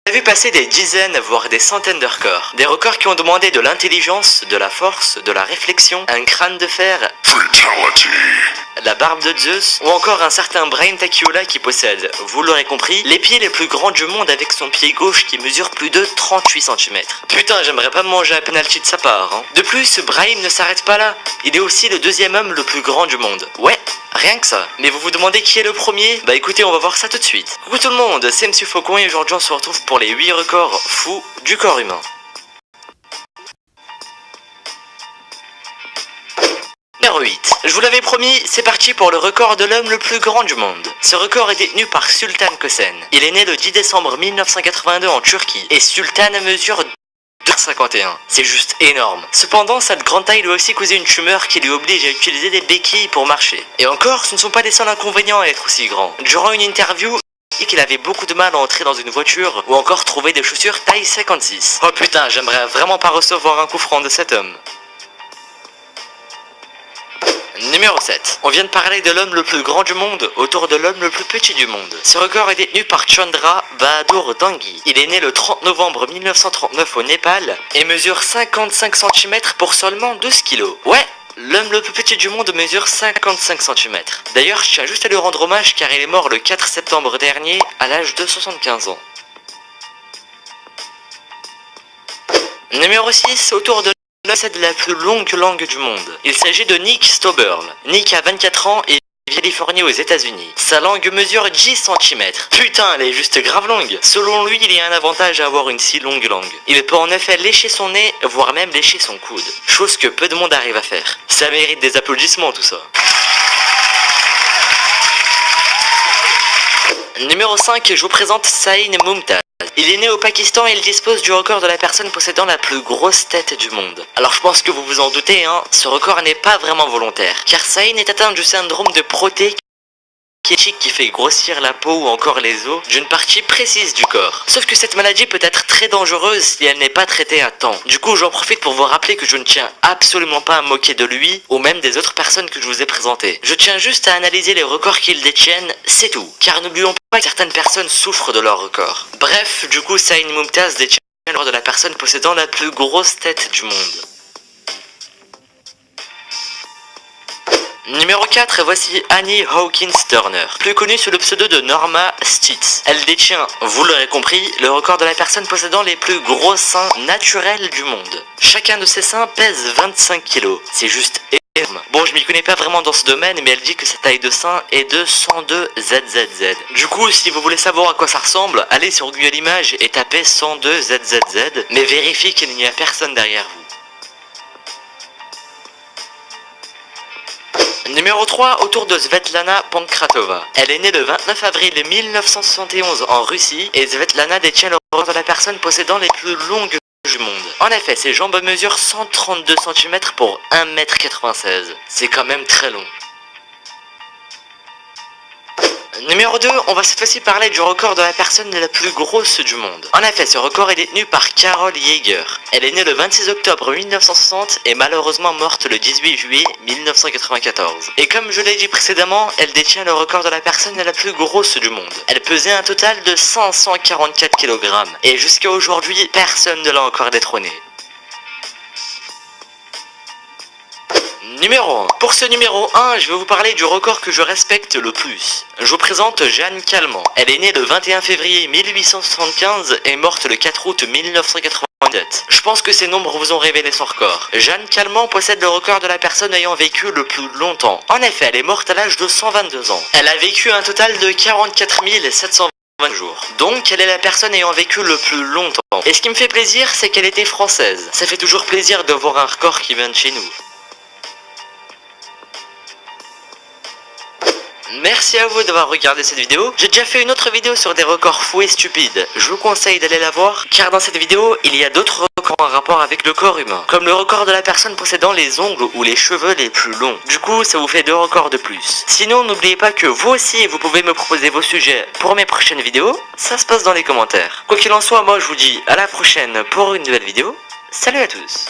On a vu passer des dizaines, voire des centaines de records. Des records qui ont demandé de l'intelligence, de la force, de la réflexion, un crâne de fer, Fatality. la barbe de Zeus, ou encore un certain Brian Takiola qui possède, vous l'aurez compris, les pieds les plus grands du monde avec son pied gauche qui mesure plus de 38 cm. Putain, j'aimerais pas me manger un penalty de sa part, hein. De plus, Brahim ne s'arrête pas là. Il est aussi le deuxième homme le plus grand du monde. Ouais, rien que ça. Mais vous vous demandez qui est le premier? Bah écoutez, on va voir ça tout de suite. Coucou tout le monde, c'est Monsieur Faucon et aujourd'hui on se retrouve pour les 8 records fous du corps humain. Numéro 8. Je vous l'avais promis, c'est parti pour le record de l'homme le plus grand du monde. Ce record est détenu par Sultan Kösen. Il est né le 10 décembre 1982 en Turquie et Sultan mesure 2,51. C'est juste énorme. Cependant, cette grande taille lui a aussi causé une tumeur qui lui oblige à utiliser des béquilles pour marcher. Et encore, ce ne sont pas les seuls inconvénients à être aussi grand. Durant une interview, il dit qu'il avait beaucoup de mal à entrer dans une voiture ou encore trouver des chaussures taille 56. Oh putain, j'aimerais vraiment pas recevoir un coup franc de cet homme. Numéro 7. On vient de parler de l'homme le plus grand du monde autour de l'homme le plus petit du monde. Ce record est détenu par Chandra Bahadur Dangui. Il est né le 30 novembre 1939 au Népal et mesure 55 cm pour seulement 12 kg. Ouais, l'homme le plus petit du monde mesure 55 cm. D'ailleurs, je tiens juste à lui rendre hommage car il est mort le 4 septembre dernier à l'âge de 75 ans. Numéro 6. Autour de c'est la plus longue langue du monde. Il s'agit de Nick Stoberl. Nick a 24 ans et vit en Californie aux États-Unis. Sa langue mesure 10 cm. Putain, elle est juste grave longue. Selon lui, il y a un avantage à avoir une si longue langue. Il peut en effet lécher son nez, voire même lécher son coude. Chose que peu de monde arrive à faire. Ça mérite des applaudissements tout ça. Numéro 5, je vous présente Saïn Mumtaz. Il est né au Pakistan et il dispose du record de la personne possédant la plus grosse tête du monde. Alors je pense que vous vous en doutez, hein, ce record n'est pas vraiment volontaire, car Saïn est atteint du syndrome de Proté qui fait grossir la peau ou encore les os d'une partie précise du corps. Sauf que cette maladie peut être très dangereuse si elle n'est pas traitée à temps. Du coup, j'en profite pour vous rappeler que je ne tiens absolument pas à me moquer de lui ou même des autres personnes que je vous ai présentées. Je tiens juste à analyser les records qu'ils détiennent, c'est tout. Car n'oublions pas que certaines personnes souffrent de leurs records. Bref, du coup, Saïn Mumtaz détient le record de la personne possédant la plus grosse tête du monde. Numéro 4, voici Annie Hawkins Turner, plus connue sous le pseudo de Norma Stitz. Elle détient, vous l'aurez compris, le record de la personne possédant les plus gros seins naturels du monde. Chacun de ces seins pèse 25 kg, c'est juste énorme. Bon, je m'y connais pas vraiment dans ce domaine, mais elle dit que sa taille de sein est de 102 ZZZ. Du coup, si vous voulez savoir à quoi ça ressemble, allez sur Google Images et tapez 102 ZZZ, mais vérifiez qu'il n'y a personne derrière vous. Numéro 3, autour de Svetlana Pankratova. Elle est née le 29 avril 1971 en Russie et Svetlana détient le record de la personne possédant les plus longues du monde. En effet, ses jambes mesurent 132 cm pour 1,96 m. C'est quand même très long. Numéro 2, on va cette fois-ci parler du record de la personne la plus grosse du monde. En effet, ce record est détenu par Carol Yeager. Elle est née le 26 octobre 1960 et malheureusement morte le 18 juillet 1994. Et comme je l'ai dit précédemment, elle détient le record de la personne la plus grosse du monde. Elle pesait un total de 544 kg. Et jusqu'à aujourd'hui, personne ne l'a encore détrônée. Numéro 1. Pour ce numéro 1, je vais vous parler du record que je respecte le plus. Je vous présente Jeanne Calment. Elle est née le 21 février 1875 et morte le 4 août 1997. Je pense que ces nombres vous ont révélé son record. Jeanne Calment possède le record de la personne ayant vécu le plus longtemps. En effet, elle est morte à l'âge de 122 ans. Elle a vécu un total de 44 720 jours. Donc, elle est la personne ayant vécu le plus longtemps. Et ce qui me fait plaisir, c'est qu'elle était française. Ça fait toujours plaisir de voir un record qui vient de chez nous. Merci à vous d'avoir regardé cette vidéo. J'ai déjà fait une autre vidéo sur des records fous et stupides. Je vous conseille d'aller la voir, car dans cette vidéo, il y a d'autres records en rapport avec le corps humain. Comme le record de la personne possédant les ongles ou les cheveux les plus longs. Du coup, ça vous fait 2 records de plus. Sinon, n'oubliez pas que vous aussi, vous pouvez me proposer vos sujets pour mes prochaines vidéos. Ça se passe dans les commentaires. Quoi qu'il en soit, moi je vous dis à la prochaine pour une nouvelle vidéo. Salut à tous!